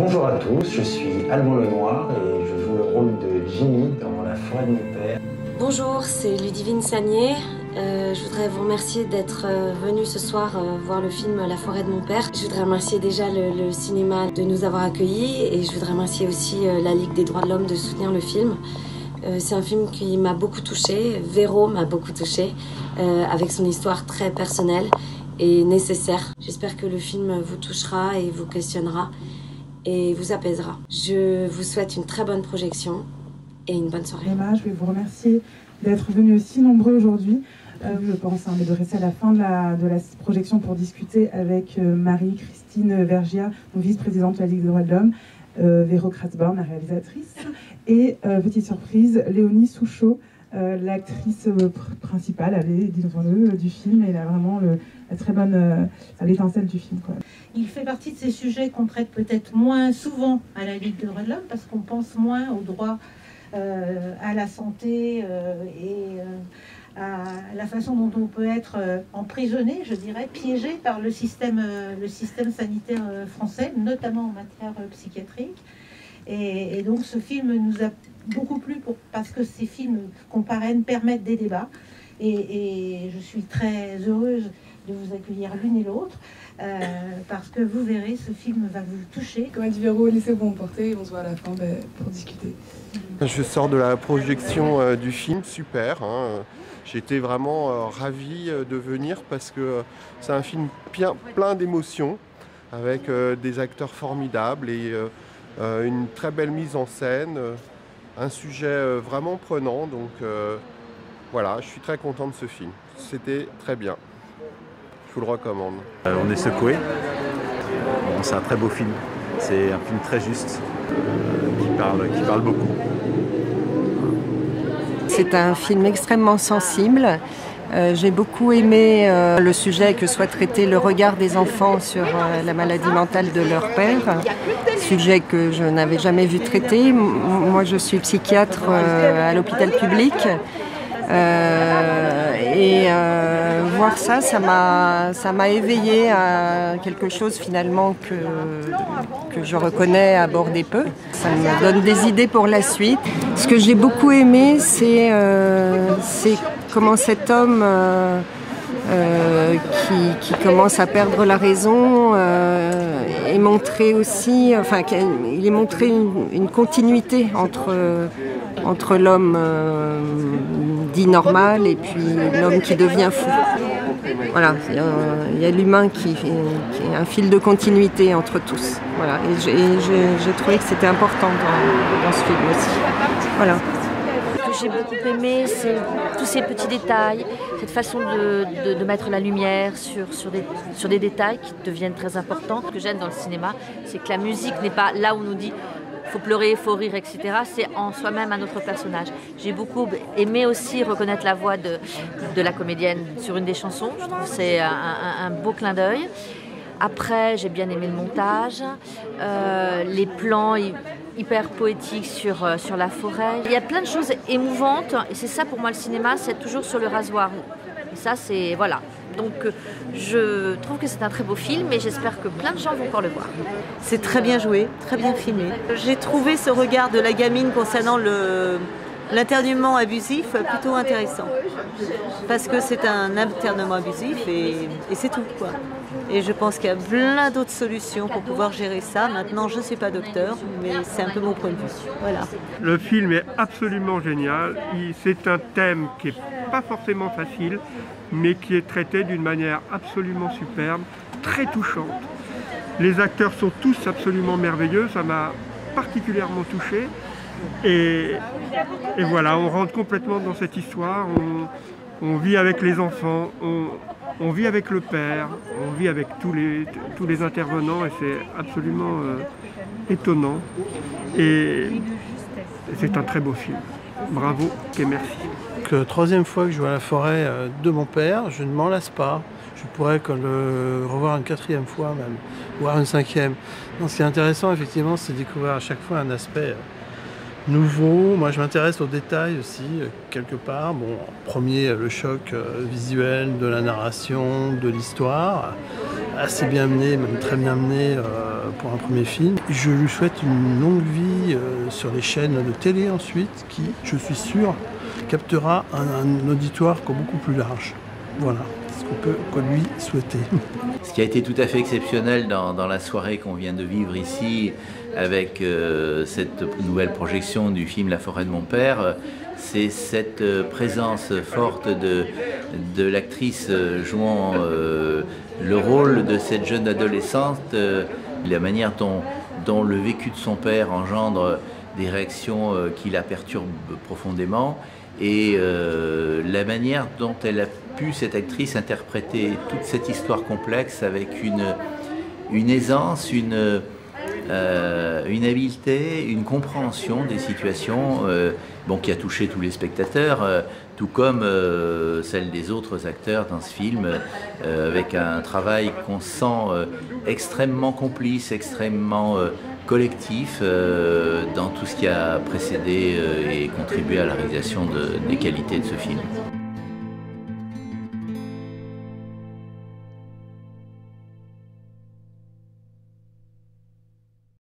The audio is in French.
Bonjour à tous, je suis Alban Lenoir et je joue le rôle de Ginny dans La forêt de mon père. Bonjour, c'est Ludivine Sagnier. Je voudrais vous remercier d'être venu ce soir voir le film La forêt de mon père. Je voudrais remercier déjà le cinéma de nous avoir accueillis et je voudrais remercier aussi la Ligue des droits de l'homme de soutenir le film. C'est un film qui m'a beaucoup touchée, Véro m'a beaucoup touchée, avec son histoire très personnelle et nécessaire. J'espère que le film vous touchera et vous questionnera et vous apaisera. Je vous souhaite une très bonne projection et une bonne soirée. Emma, je vais vous remercier d'être venus aussi nombreux aujourd'hui. Je pense mais de rester à la fin de la projection pour discuter avec Marie-Christine Vergia, vice-présidente de la Ligue des droits de l'homme, Véro Kratzborn, la réalisatrice, et petite surprise, Léonie Souchot, l'actrice principale, disons-le, du film, et elle a vraiment la très bonne l'étincelle du film, quoi. Il fait partie de ces sujets qu'on traite peut-être moins souvent à la Ligue des droits de l'homme parce qu'on pense moins aux droits à la santé et à la façon dont on peut être emprisonné, je dirais, piégé par le système sanitaire français, notamment en matière psychiatrique. Et donc ce film nous a beaucoup plu parce que ces films qu'on parraine permettent des débats. Et je suis très heureuse de vous accueillir l'une et l'autre parce que vous verrez, ce film va vous toucher. Comme a dit Véro, laissez-vous emporter et on se voit à la fin pour discuter. Je sors de la projection du film, super. J'étais vraiment ravi de venir parce que c'est un film plein d'émotions avec des acteurs formidables et une très belle mise en scène, un sujet vraiment prenant. Donc voilà, je suis très content de ce film. C'était très bien. Je vous le recommande. On est secoué. Bon, c'est un très beau film. C'est un film très juste, qui parle beaucoup. C'est un film extrêmement sensible. J'ai beaucoup aimé le sujet que soit traité le regard des enfants sur la maladie mentale de leur père, sujet que je n'avais jamais vu traité. Moi, je suis psychiatre à l'hôpital public. Voir ça m'a éveillé à quelque chose finalement que je reconnais aborder peu. Ça me donne des idées pour la suite. Ce que j'ai beaucoup aimé, c'est comment cet homme qui commence à perdre la raison est montré aussi, il est montré une continuité entre l'homme dit normal et puis l'homme qui devient fou. Voilà, il y a l'humain qui est un fil de continuité entre tous. Voilà, et j'ai trouvé que c'était important dans ce film aussi. Voilà. Ce que j'ai beaucoup aimé, c'est tous ces petits détails, cette façon de mettre la lumière sur des détails qui deviennent très importants. Ce que j'aime dans le cinéma, c'est que la musique n'est pas là où on nous dit faut pleurer, faut rire, etc. C'est en soi-même un autre personnage. J'ai beaucoup aimé aussi reconnaître la voix de la comédienne sur une des chansons. Je trouve que c'est un beau clin d'œil. Après, j'ai bien aimé le montage, les plans hyper poétiques sur la forêt. Il y a plein de choses émouvantes et c'est ça pour moi le cinéma, c'est toujours sur le rasoir. Et ça, c'est... voilà. Donc je trouve que c'est un très beau film et j'espère que plein de gens vont encore le voir. C'est très bien joué, très bien filmé. J'ai trouvé ce regard de la gamine concernant l'internement abusif plutôt intéressant. Parce que c'est un internement abusif et c'est tout, quoi. Et je pense qu'il y a plein d'autres solutions pour pouvoir gérer ça. Maintenant, je ne suis pas docteur, mais c'est un peu mon point de vue. Voilà. Le film est absolument génial. C'est un thème qui n'est pas forcément facile, mais qui est traité d'une manière absolument superbe, très touchante. Les acteurs sont tous absolument merveilleux, ça m'a particulièrement touché. Et voilà, on rentre complètement dans cette histoire, on vit avec les enfants, on vit avec le père, on vit avec tous les intervenants et c'est absolument étonnant. Et c'est un très beau film. Bravo et merci. Troisième fois que je vois La forêt de mon père, je ne m'en lasse pas. Je pourrais le revoir une quatrième fois même, voire une cinquième. Donc, ce qui est intéressant effectivement, c'est de découvrir à chaque fois un aspect nouveau. Moi je m'intéresse aux détails aussi, quelque part. Bon, en premier, le choc visuel de la narration, de l'histoire, assez bien mené, même très bien mené. pour un premier film. Je lui souhaite une longue vie sur les chaînes de télé ensuite, qui, je suis sûr, captera un auditoire beaucoup plus large. Voilà ce qu'on peut lui souhaiter. Ce qui a été tout à fait exceptionnel dans la soirée qu'on vient de vivre ici, avec cette nouvelle projection du film La forêt de mon père, c'est cette présence forte de l'actrice jouant le rôle de cette jeune adolescente, la manière dont le vécu de son père engendre des réactions qui la perturbent profondément, et la manière dont elle a pu, cette actrice, interpréter toute cette histoire complexe avec une aisance, une habileté, une compréhension des situations qui a touché tous les spectateurs, tout comme celle des autres acteurs dans ce film, avec un travail qu'on sent extrêmement complice, extrêmement collectif dans tout ce qui a précédé et contribué à la réalisation des qualités de ce film.